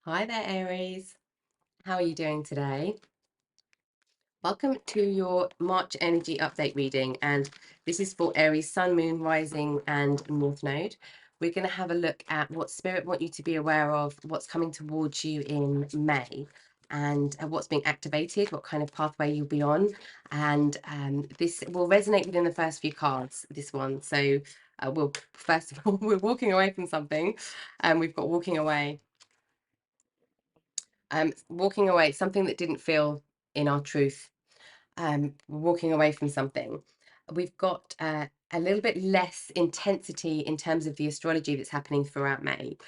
Hi there, Aries. How are you doing today? Welcome to your March energy update reading, and this is for Aries Sun, Moon, Rising, and North Node. We're going to have a look at what Spirit want you to be aware of, what's coming towards you in May, and what's being activated, what kind of pathway you'll be on. And this will resonate within the first few cards, this one. So first of all, we're walking away from something, and we've got walking away. Walking away, something that didn't feel in our truth, walking away from something. We've got a little bit less intensity in terms of the astrology that's happening throughout May.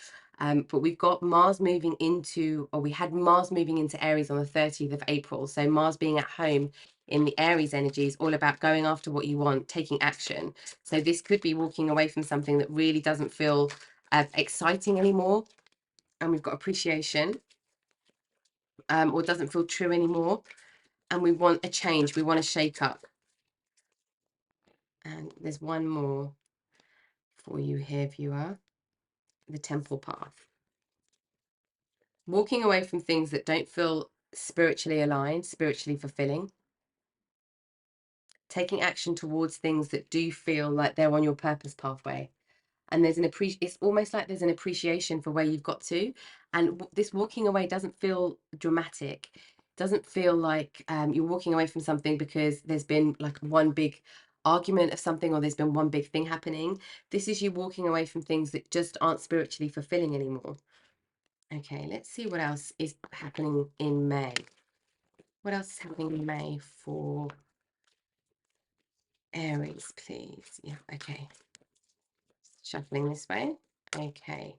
But we've got Mars moving into, or we had Mars moving into Aries on the 30th of April. So Mars being at home in the Aries energy is all about going after what you want, taking action. So this could be walking away from something that really doesn't feel exciting anymore. And we've got appreciation. Or doesn't feel true anymore, and we want a change, we want to shake up. And there's one more for you here, viewer. The temple path, walking away from things that don't feel spiritually aligned, spiritually fulfilling, taking action towards things that do feel like they're on your purpose pathway. And there's it's almost like there's an appreciation for where you've got to, and this walking away doesn't feel dramatic, doesn't feel like you're walking away from something because there's been like one big argument of something, or there's been one big thing happening. This is you walking away from things that just aren't spiritually fulfilling anymore. Okay, let's see what else is happening in May. What else is happening in May for Aries, please? Yeah, okay, shuffling this way. Okay.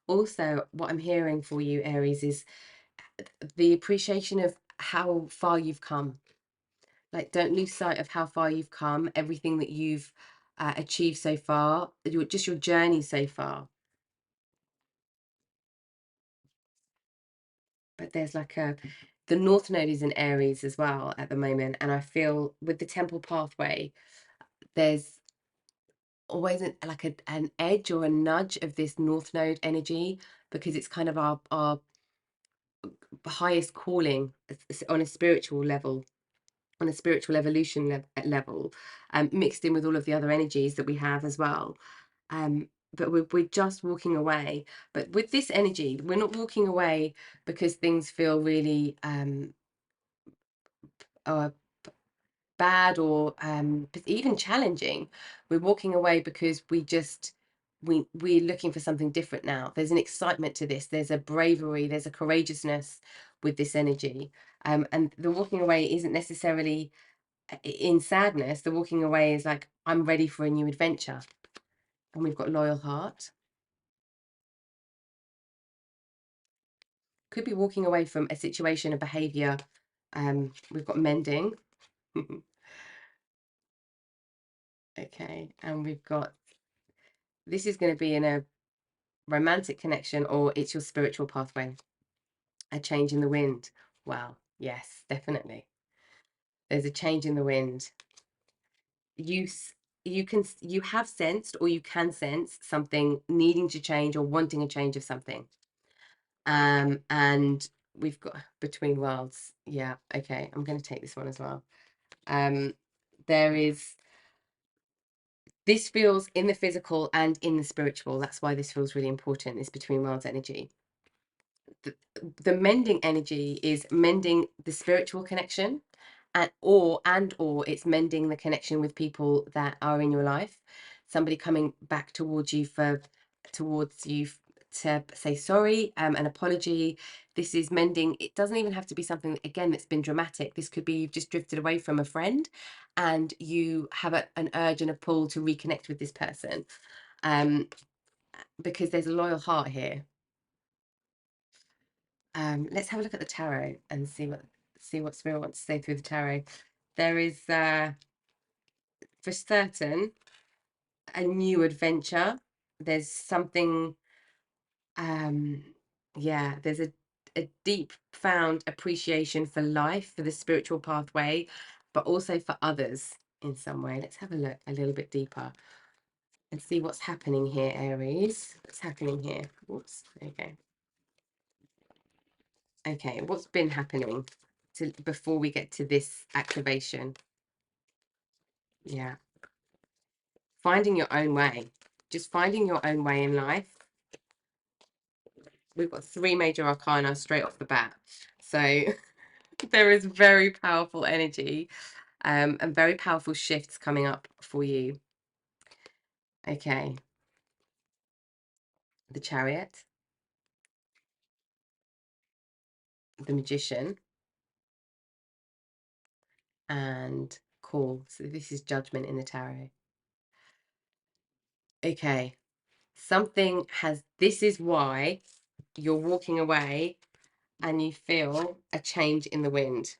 Also, what I'm hearing for you, Aries, is the appreciation of how far you've come. Like, don't lose sight of how far you've come, everything that you've achieved so far, just your journey so far. But there's like the North Node is in Aries as well at the moment, and I feel with the temple pathway, there's always an edge or a nudge of this North Node energy, because it's kind of our highest calling on a spiritual level, on a spiritual evolution level, mixed in with all of the other energies that we have as well. But we're just walking away. But with this energy, we're not walking away because things feel really uh, bad, or even challenging. We're walking away because we're looking for something different now. There's an excitement to this. There's a bravery. There's a courageousness with this energy. And the walking away isn't necessarily in sadness. The walking away is like, I'm ready for a new adventure. And we've got loyal heart. Could be walking away from a situation, a behavior. We've got mending. Okay, and we've got, this is going to be in a romantic connection, or it's your spiritual pathway. A change in the wind. Wow, yes, definitely. There's a change in the wind. You have sensed, or you can sense something needing to change, or wanting a change of something. And we've got between worlds. Yeah, okay, I'm going to take this one as well. There is, this feels in the physical and in the spiritual. That's why this feels really important, this between worlds energy. The mending energy is mending the spiritual connection, and or it's mending the connection with people that are in your life. Somebody coming back towards you to say sorry, an apology. This is mending. It doesn't even have to be something, again, that's been dramatic. This could be you've just drifted away from a friend, and you have an urge and a pull to reconnect with this person, because there's a loyal heart here. Let's have a look at the tarot and see what Spirit wants to say through the tarot. There is for certain a new adventure. There's something, yeah, there's a deep found appreciation for life, for the spiritual pathway, but also for others in some way. Let's have a look a little bit deeper. and see what's happening here, Aries. What's happening here? Oops. Okay. Okay. What's been happening before we get to this activation? Yeah. Finding your own way. Just finding your own way in life. We've got 3 major arcana straight off the bat. So there is very powerful energy and very powerful shifts coming up for you. Okay. The Chariot, the Magician, and Call. So this is Judgment in the tarot. Okay. This is why you're walking away and you feel a change in the wind.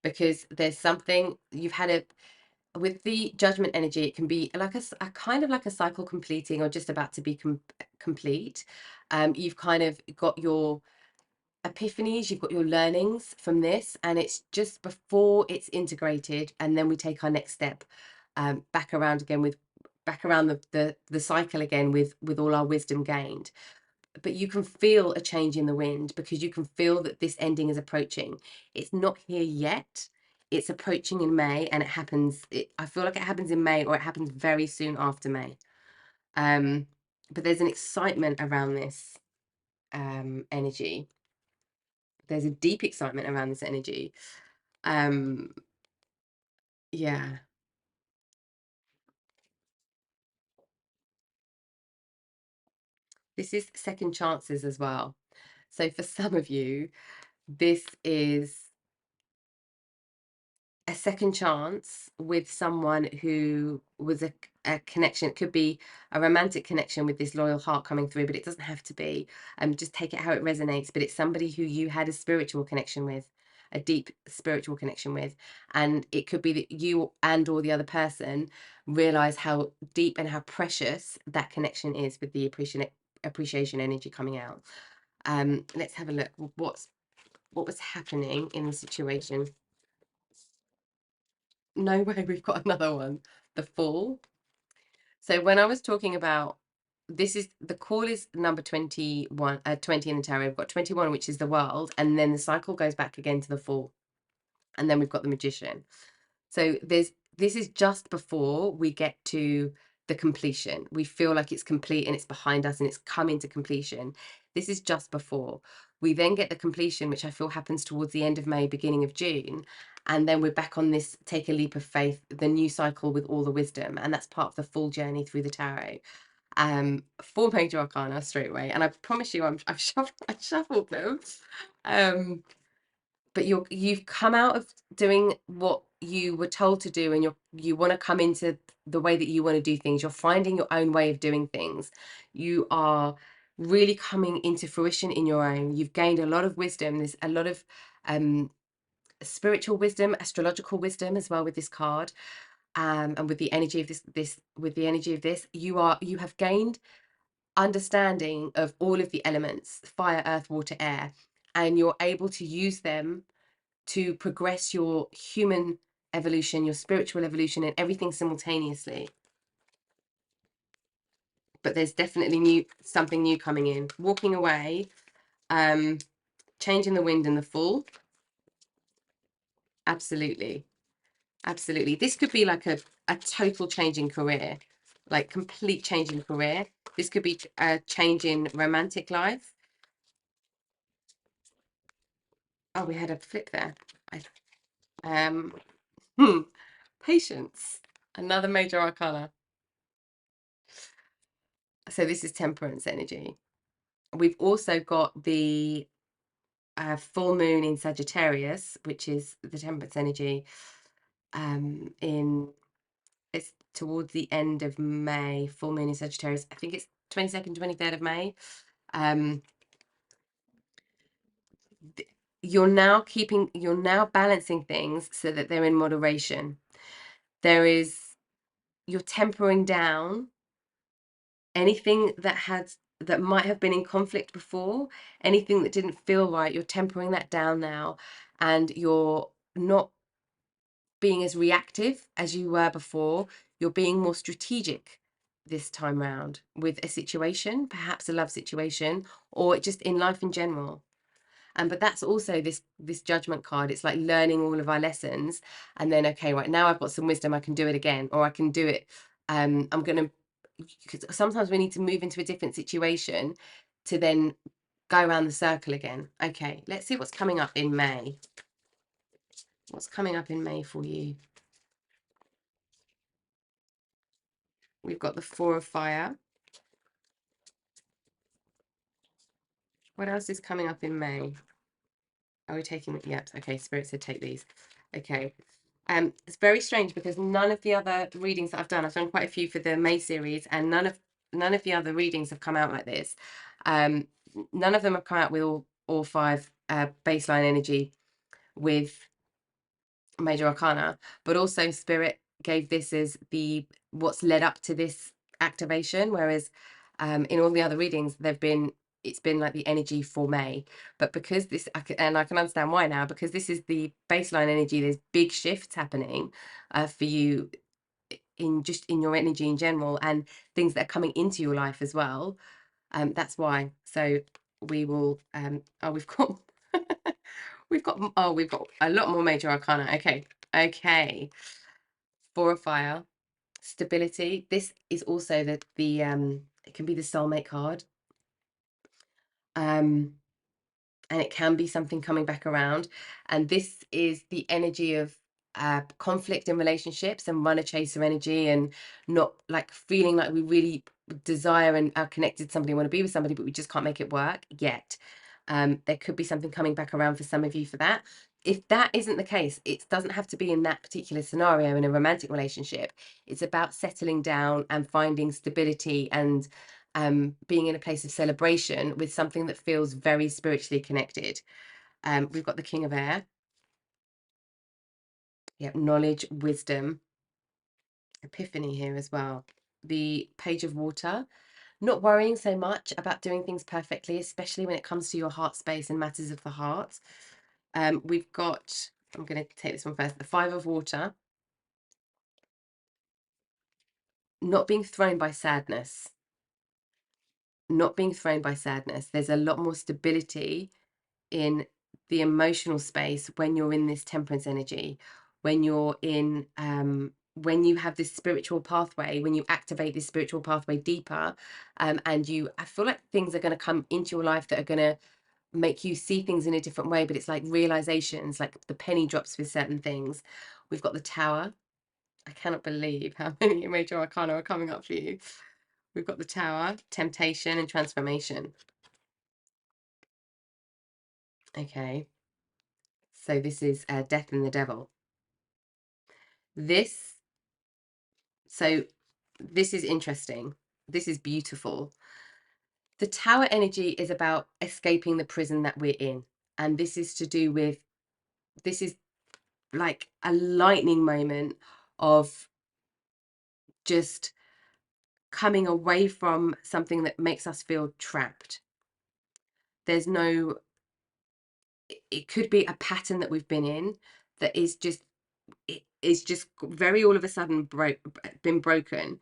Because there's something you've had with the Judgment energy, it can be like a kind of like a cycle completing or just about to be complete. You've kind of got your epiphanies, you've got your learnings from this, and it's just before it's integrated, and then we take our next step back around the cycle again with all our wisdom gained. But you can feel a change in the wind because you can feel that this ending is approaching. It's not here yet. It's approaching in May, and I feel like it happens in May, or it happens very soon after May. But there's an excitement around this energy. There's a deep excitement around this energy. Yeah. This is second chances as well. So for some of you, this is a second chance with someone who was a connection. It could be a romantic connection with this loyal heart coming through, but it doesn't have to be. Just take it how it resonates. But it's somebody who you had a spiritual connection with, a deep spiritual connection with, and it could be that you and or the other person realize how deep and how precious that connection is with the appreciation energy coming out. Let's have a look. What was happening in the situation? No way, we've got another one. The Fool. So when I was talking about this, is the call is number 21, 20 in the tarot. We've got 21, which is the world, and then the cycle goes back again to the Fool. And then we've got the Magician. So this is just before we get to the completion. We feel like it's complete and it's behind us and it's come into completion. This is just before. We then get the completion, which I feel happens towards the end of May, beginning of June. And then we're back on this take a leap of faith, the new cycle with all the wisdom. And that's part of the full journey through the tarot. 4 major arcana straight away. And I promise you, I've shuffled them. But you've come out of doing what you were told to do, and you want to come into the way that you want to do things. You're finding your own way of doing things. You are really coming into fruition in your own. You've gained a lot of wisdom. There's a lot of spiritual wisdom, astrological wisdom as well with this card. And with the energy of this, you have gained understanding of all of the elements: fire, earth, water, air, and you're able to use them to progress your human evolution, your spiritual evolution, and everything simultaneously. But there's definitely something new coming in. Walking away, changing the wind and the Fool. Absolutely. Absolutely. This could be like a total change in career, like complete change in career. This could be a change in romantic life. Oh, we had a flip there. Um, Patience. Another major arcana. So this is temperance energy. We've also got the full moon in Sagittarius, which is the temperance energy. It's towards the end of May. Full moon in Sagittarius. I think it's 22nd, 23rd of May. You're now balancing things so that they're in moderation. You're tempering down anything that might have been in conflict before, anything that didn't feel right. You're tempering that down now, and you're not being as reactive as you were before. you're being more strategic this time round with a situation, perhaps a love situation, or just in life in general. But that's also this judgment card. It's like learning all of our lessons, and then, okay, right now I've got some wisdom, I can do it again, or I can do it. I'm gonna. Because sometimes we need to move into a different situation to then go around the circle again. Okay, let's see what's coming up in May. What's coming up in May for you? We've got the Four of Fire. What else is coming up in May? Are we taking? Yep. Okay, Spirit said take these. Okay. It's very strange because none of the other readings that I've done quite a few for the May series, and none of the other readings have come out like this. None of them have come out with all five baseline energy with Major Arcana, but also Spirit gave this as the what's led up to this activation, whereas in all the other readings it's been like the energy for May. But because this, and I can understand why now, because this is the baseline energy, there's big shifts happening for you in your energy in general, and things that are coming into your life as well. That's why. So we will oh, we've got we've got a lot more Major Arcana. Okay. Four of Fire, stability. This is also the it can be the soulmate card. And it can be something coming back around. And this is the energy of conflict in relationships and runner chaser energy, and not like feeling like we really desire and are connected to somebody, want to be with somebody, but we just can't make it work yet. There could be something coming back around for some of you for that. If that isn't the case, it doesn't have to be in that particular scenario in a romantic relationship. It's about settling down and finding stability and being in a place of celebration with something that feels very spiritually connected. We've got the King of Air. Yep, knowledge, wisdom, epiphany here as well. The Page of Water. Not worrying so much about doing things perfectly, especially when it comes to your heart space and matters of the heart. We've got, I'm going to take this one first, the Five of Water. Not being thrown by sadness. Not being thrown by sadness. There's a lot more stability in the emotional space when you're in this temperance energy, when you're in when you have this spiritual pathway, when you activate this spiritual pathway deeper, and I feel like things are going to come into your life that are going to make you see things in a different way, but it's like realizations, like the penny drops with certain things. We've got the Tower. I cannot believe how many Major Arcana are coming up for you. We've got the Tower, temptation and transformation. Okay. So this is Death and the Devil. This is interesting. This is beautiful. The Tower energy is about escaping the prison that we're in. And this is to do with, this is like a lightning moment of just coming away from something that makes us feel trapped. There's no, it could be a pattern that we've been in that is just, it is just very all of a sudden been broken.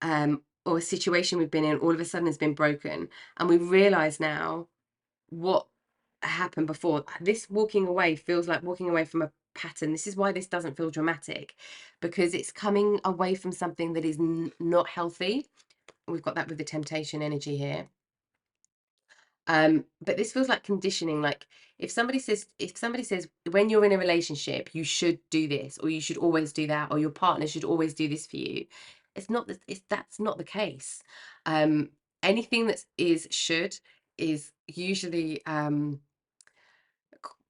Or a situation we've been in all of a sudden has been broken, and we realize now what happened before. This walking away feels like walking away from a pattern. This is why this doesn't feel dramatic, because it's coming away from something that is not healthy. We've got that with the temptation energy here. But this feels like conditioning. Like if somebody says when you're in a relationship you should do this, or you should always do that, or your partner should always do this for you, that's not the case. Anything that is should is usually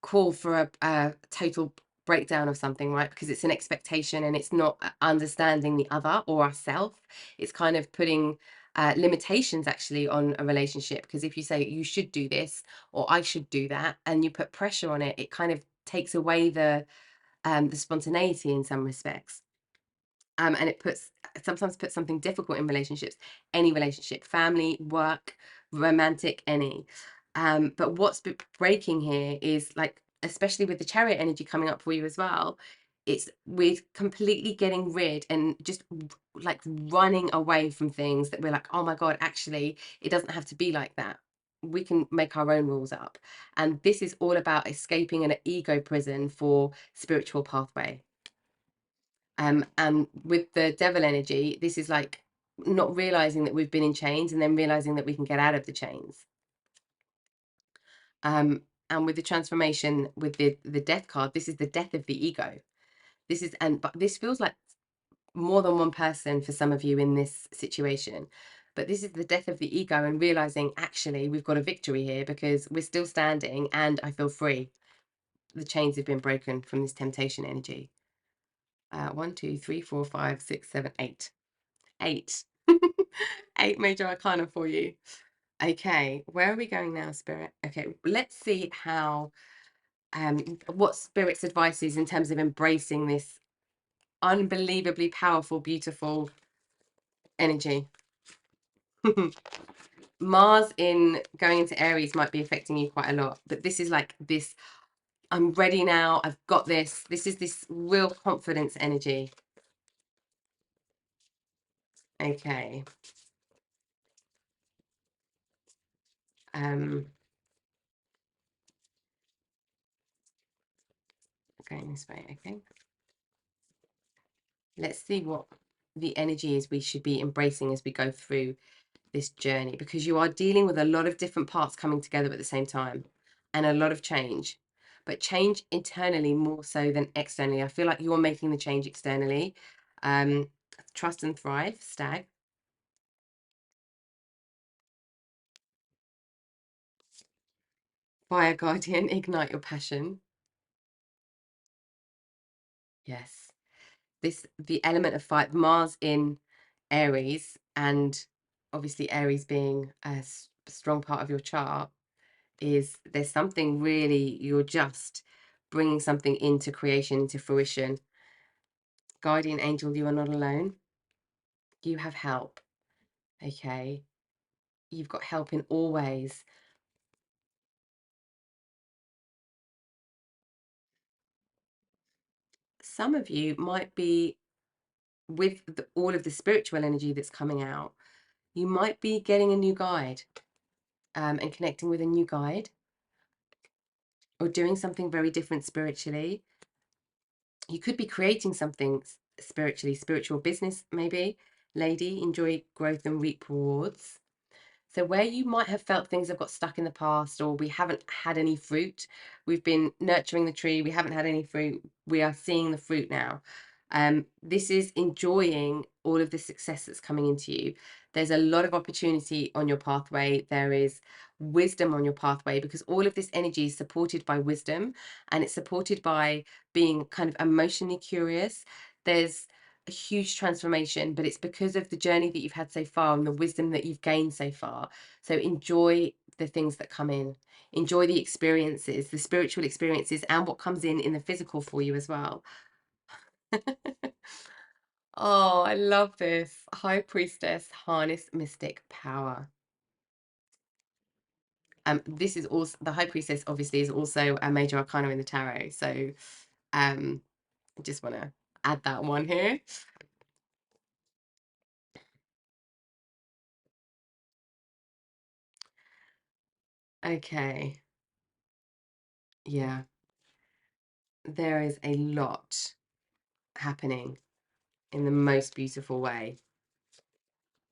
call for a total breakdown of something, right? Because it's an expectation and it's not understanding the other or ourself. It's kind of putting limitations actually on a relationship, because if you say you should do this or I should do that and you put pressure on it, it kind of takes away the spontaneity in some respects. And it sometimes puts something difficult in relationships, any relationship, family, work, romantic, any. But what's breaking here is, like, especially with the Chariot energy coming up for you as well, we're completely getting rid and just like running away from things that we're like, oh my God, actually, it doesn't have to be like that. We can make our own rules up. And this is all about escaping an ego prison for spiritual pathway. And with the devil energy, this is like not realizing that we've been in chains and then realizing that we can get out of the chains. And with the transformation with the death card, this is the death of the ego. But this feels like more than one person for some of you in this situation. But this is the death of the ego and realizing actually we've got a victory here because we're still standing and I feel free. The chains have been broken from this temptation energy. 1, 2, 3, 4, 5, 6, 7, 8. 8. 8 major arcana for you. Okay, where are we going now, Spirit? Okay, let's see how what Spirit's advice is in terms of embracing this unbelievably powerful, beautiful energy. Mars in going into Aries might be affecting you quite a lot, but this is like this, I'm ready now, I've got this. This is this real confidence energy. Okay. Going this way, okay. Let's see what the energy is we should be embracing as we go through this journey, because you are dealing with a lot of different parts coming together at the same time and a lot of change, but change internally more so than externally. I feel like you're making the change externally. Trust and thrive, stag. Fire guardian, ignite your passion. Yes. The element of fire, Mars in Aries, and obviously Aries being a strong part of your chart, is there's something really, you're just bringing something into creation, into fruition. Guardian angel, you are not alone. You have help. Okay. You've got help in all ways. Some of you might be, with all of the spiritual energy that's coming out, you might be getting a new guide and connecting with a new guide, or doing something very different spiritually. You could be creating something spiritually, spiritual business maybe. Lady, enjoy growth and reap rewards. So where you might have felt things have got stuck in the past, or we haven't had any fruit, we've been nurturing the tree, we haven't had any fruit, we are seeing the fruit now. This is enjoying all of the success that's coming into you. There's a lot of opportunity on your pathway. There is wisdom on your pathway, because all of this energy is supported by wisdom, and it's supported by being kind of emotionally curious. There's a huge transformation, but it's because of the journey that you've had so far and the wisdom that you've gained so far. So enjoy the things that come in, enjoy the experiences, the spiritual experiences, and what comes in the physical for you as well. Oh, I love this. High Priestess, harness mystic power. This is also, the High Priestess obviously is also a major arcana in the tarot. So I just want to add that one here. Okay. Yeah, there is a lot happening in the most beautiful way.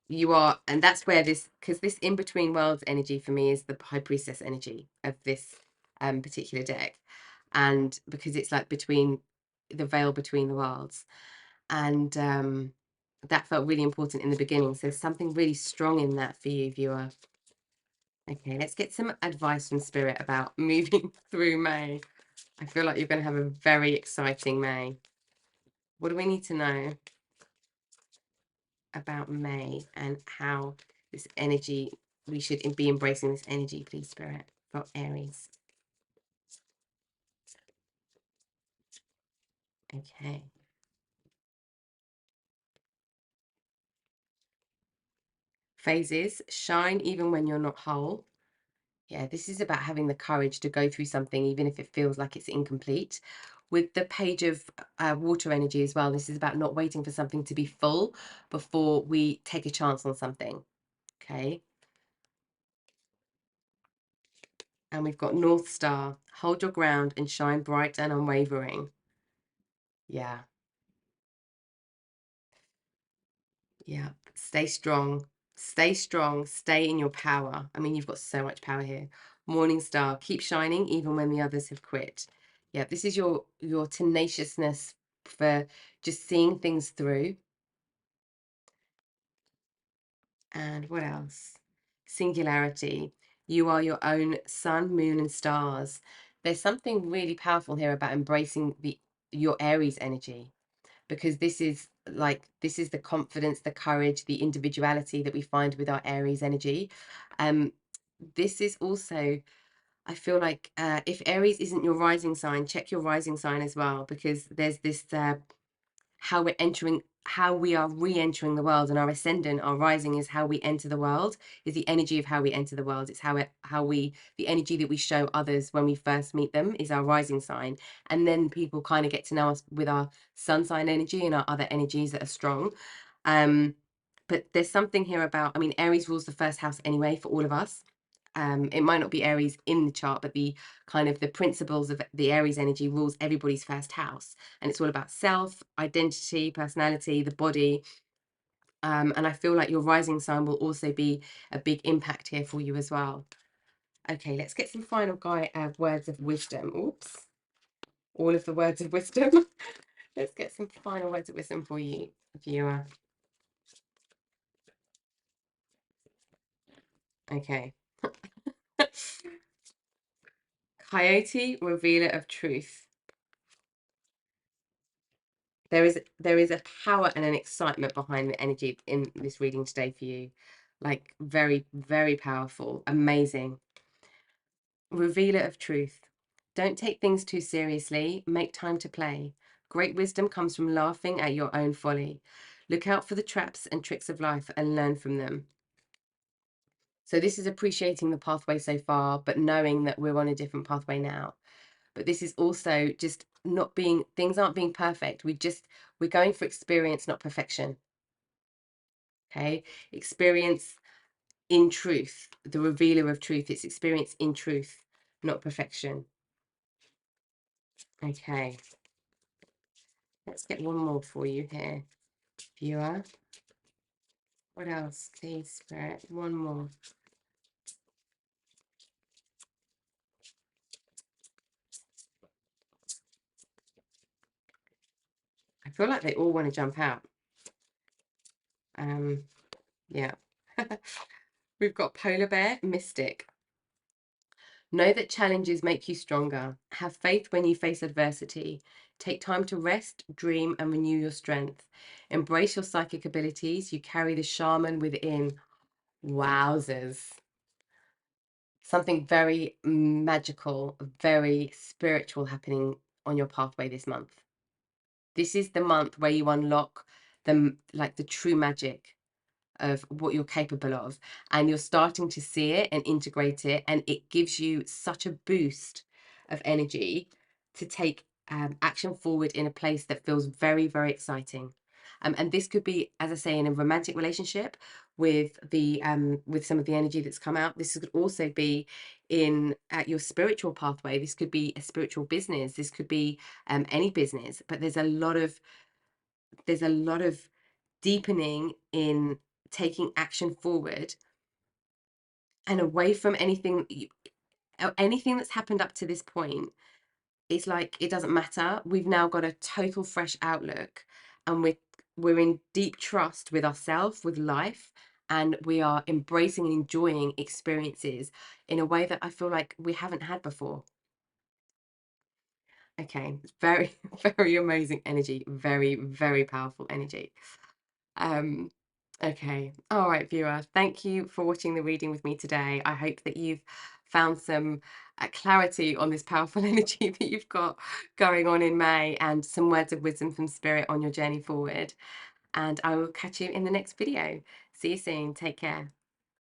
You are, and that's where this, because this in between worlds energy for me is the High Priestess energy of this particular deck, and because it's like between the veil between the worlds, and that felt really important in the beginning. So something really strong in that for you, viewer. Okay, let's get some advice from Spirit about moving through May. I feel like you're going to have a very exciting May. What do we need to know about May and how this energy, we should be embracing this energy, please, Spirit, for Aries? Okay. Phases, shine even when you're not whole. Yeah, this is about having the courage to go through something even if it feels like it's incomplete, With the page of water energy as well, this is about not waiting for something to be full before we take a chance on something. Okay. And we've got North Star. Hold your ground and shine bright and unwavering. Yeah. Yeah. Stay strong. Stay strong. Stay in your power. I mean, you've got so much power here. Morning Star. Keep shining even when the others have quit. Yeah, this is your tenaciousness for just seeing things through. And what else? Singularity. You are your own sun, moon, and stars. There's something really powerful here about embracing your Aries energy, because this is the confidence, the courage, the individuality that we find with our Aries energy. This is also, I feel like, if Aries isn't your rising sign, check your rising sign as well, because there's this how we are re-entering the world, and our ascendant, our rising, is how we enter the world, is the energy of how we enter the world. It's the energy that we show others when we first meet them is our rising sign, and then people kind of get to know us with our sun sign energy and our other energies that are strong. But there's something here about, I mean, Aries rules the first house anyway for all of us. It might not be Aries in the chart, but the kind of the principles of the Aries energy rules everybody's first house. And it's all about self, identity, personality, the body. And I feel like your rising sign will also be a big impact here for you as well. Okay, let's get some final words of wisdom. Oops, all of the words of wisdom. Let's get some final words of wisdom for you, viewer. Okay. Coyote, revealer of truth. There is a power and an excitement behind the energy in this reading today for you. Like, very, very powerful, amazing. Revealer of truth. Don't take things too seriously. Make time to play. Great wisdom comes from laughing at your own folly. Look out for the traps and tricks of life and learn from them. So this is appreciating the pathway so far, but knowing that we're on a different pathway now. But this is also just not being, things aren't being perfect. We're going for experience, not perfection. Okay. Experience in truth, the revealer of truth. It's experience in truth, not perfection. Okay. Let's get one more for you here, viewer. What else, please, Spirit? One more. I feel like they all want to jump out. Yeah. We've got Polar Bear, Mystic. Know that challenges make you stronger. Have faith when you face adversity. Take time to rest, dream, and renew your strength. Embrace your psychic abilities. You carry the shaman within. Wowzers. Something very magical, very spiritual happening on your pathway this month. This is the month where you unlock the true magic of what you're capable of, and you're starting to see it and integrate it, and it gives you such a boost of energy to take action forward in a place that feels very, very exciting. And this could be, as I say, in a romantic relationship with with some of the energy that's come out. This could also be in your spiritual pathway. This could be a spiritual business. This could be any business. But there's a lot of deepening in taking action forward and away from anything that's happened up to this point. It's like it doesn't matter. We've now got a total fresh outlook, and we're in deep trust with ourselves, with life, and we are embracing and enjoying experiences in a way that I feel like we haven't had before. Okay, very, very amazing energy, very, very powerful energy. Okay. All right, viewer. Thank you for watching the reading with me today. I hope that you've found some clarity on this powerful energy that you've got going on in May, and some words of wisdom from Spirit on your journey forward. And I will catch you in the next video. See you soon. Take care.